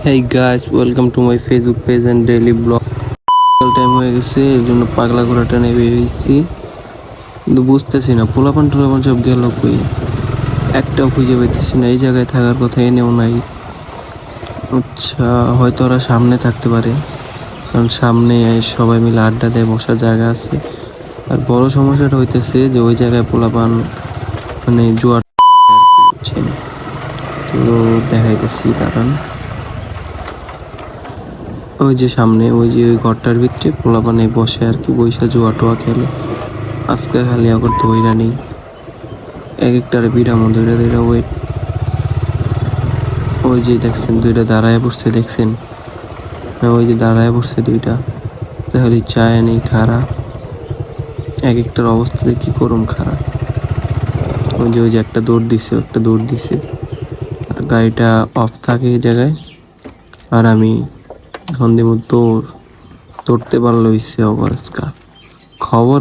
Hey guys, welcome to my Facebook page and daily blog. Time হয়ে গেছে এর জন্য পাগলা ঘোরাটা নিয়ে বেরিয়েছি, কিন্তু বুঝতেছি না পোলাপান টোলাপান সব গেল কই, একটাও খুঁজে পাইতেছি না। এই জায়গায় থাকার কথা এনেও নাই। আচ্ছা, হয়তো ওরা সামনে থাকতে পারে, কারণ সামনে সবাই মিলে আড্ডা দেয়, বসার জায়গা আছে। আর বড় সমস্যাটা হইতেছে যে ওই জায়গায় পোলাপান মানে জুয়া করছেন। তো দেখাইতেছি দাঁড়ান, ওই যে সামনে ওই যে ওই ঘরটার ভিতরে পোলাপানে বসে আর কি, বৈশা জুয়া টোয়া খেলে। আজকে খালি আগর ধইরা নেই, এক একটারে বিরামো ধইরা ধইরা ওয়েট। ওই যে দেখছেন দুইটা দাঁড়ায় পড়ছে, দেখছেন? হ্যাঁ, ওই যে দাঁড়ায় পড়ছে দুইটা, তাহলে চায় নেই খারা। এক একটার অবস্থাতে কি করুম খারা। ওই যে একটা দৌড় দিছে, আর গাড়িটা অফ থাকে এই জায়গায়। আর আমি এখন দিব দৌড়তে পারলে হইছে অবরাজকা খবর।